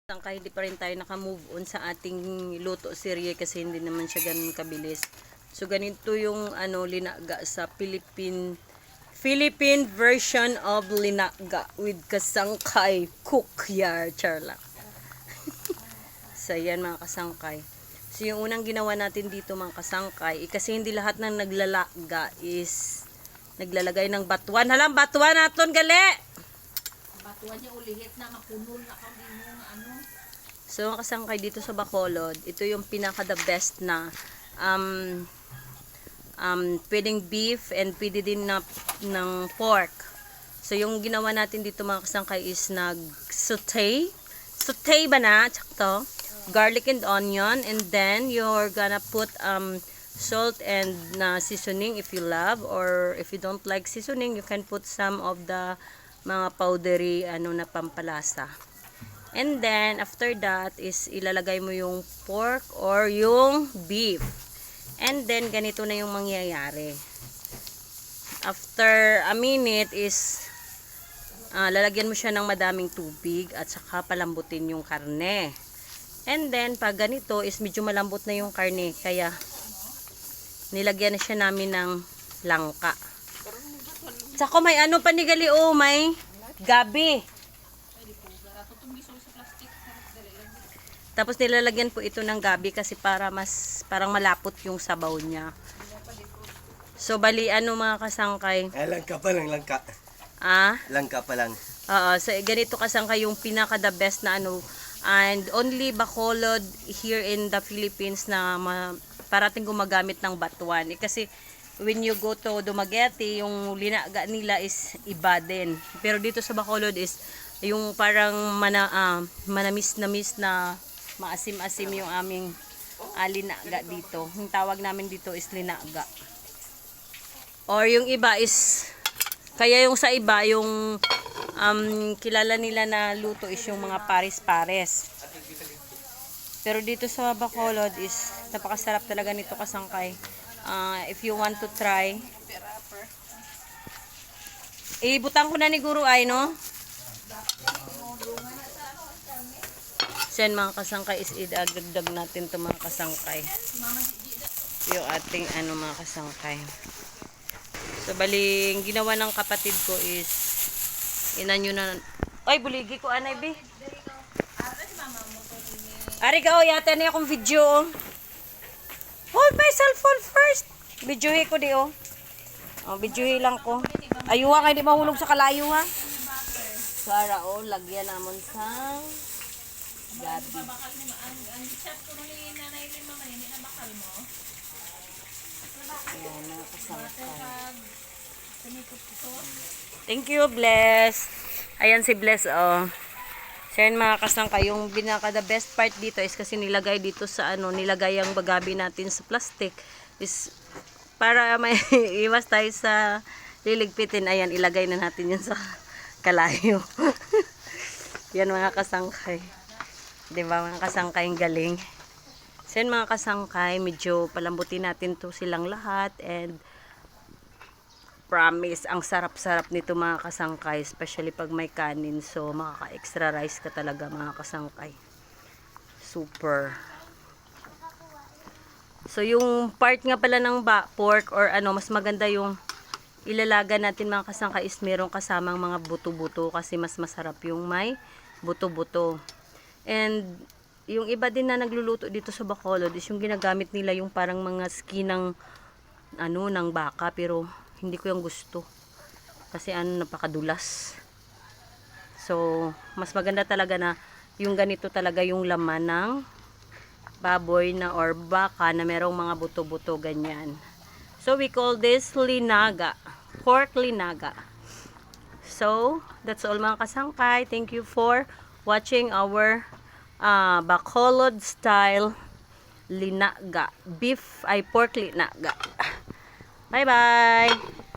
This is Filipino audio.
Tangka hindi pa rin tayo naka-move on sa ating luto serye kasi hindi naman siya ganun kabilis. So ganito yung linaga sa Philippine version of linaga with kasangkay cookyard charla. So yan mga kasangkay. So yung unang ginawa natin dito mga kasangkay, kasi hindi lahat ng naglalaga is naglalagay ng batuan. Halang batuan naton gali. Batuan niya ulihit na mapunol na kami yung ano. So, ang kasangkay dito sa Bacolod, ito yung pinaka the best na pwedeng beef and pwede din na ng pork. So, yung ginawa natin dito mga kasangkay is nag-saute. Saute ba na? Tsakto. Garlic and onion. And then, you're gonna put salt and seasoning if you love. Or if you don't like seasoning, you can put some of the mga powdery na pampalasa. And then, after that, is ilalagay mo yung pork or yung beef. And then, ganito na yung mangyayari. After a minute is, lalagyan mo siya ng madaming tubig at saka palambutin yung karne. And then, pag ganito is medyo malambot na yung karne. Kaya, nilagyan na siya namin ng langka. Saka may panigali may gabi. Tapos nilalagyan po ito ng gabi kasi para parang malapot yung sabaw niya. So bali mga kasangkay. Langka pa lang, langka. Langka pa lang. So ganito kasangkay yung pinaka the best na and only Bacolod here in the Philippines na parating gumagamit ng batuan. Kasi when you go to Dumaguete, yung linaga nila is iba din. Pero dito sa Bacolod is yung parang manamis-namis na maasim-asim yung aming linaga dito. Yung tawag namin dito is linaga. Or yung iba is, kaya yung sa iba, yung kilala nila na luto is yung mga pares-pares. Pero dito sa Bacolod is, napakasarap talaga nito kasangkay. If you want to try, ibutang ko na ni Guru ay, no? Yan mga kasangkay is idagdag natin to mga kasangkay. Yung ating mga kasangkay. So bali, ginawa ng kapatid ko is inanyo na. Ay, buligi ko anay be. Ari ka yata niya akong video. Hold my cellphone first. Videohi ko di videohi lang ko. Ayuha kay di mahulog sa kalayo ha. Para lagyan namon sa gabi. Ang chat ko ni nanay ni mama ni na bakal mo. Ayan, mga kasangkay. Thank you, Bless. Ayan si Bless, So, yan mga kasangkay, yung binaka the best part dito is kasi nilagay dito sa nilagay ang bagabi natin sa plastic is para may iwas tayo sa liligpitin. Ayan, ilagay na natin yun sa kalayo. Yan mga kasangkay. Diba mga kasangkay ang galing. So yan mga kasangkay, medyo palambutin natin to silang lahat and promise, ang sarap-sarap nito mga kasangkay, especially pag may kanin. So makaka-extra rice ka talaga mga kasangkay. Super. So yung part nga pala ng pork or mas maganda yung ilalaga natin mga kasangkay is merong kasamang mga buto-buto kasi mas masarap yung may buto-buto. And yung iba din na nagluluto dito sa Bacolod is yung ginagamit nila yung parang mga skin ng ng baka, pero hindi ko yung gusto kasi napakadulas. So mas maganda talaga na yung ganito talaga yung laman ng baboy na or baka na merong mga buto-buto ganyan. So we call this linaga, pork linaga. So that's all mga kasangkay. Thank you for watching our Bacolod style linaga, pork linaga. Bye bye.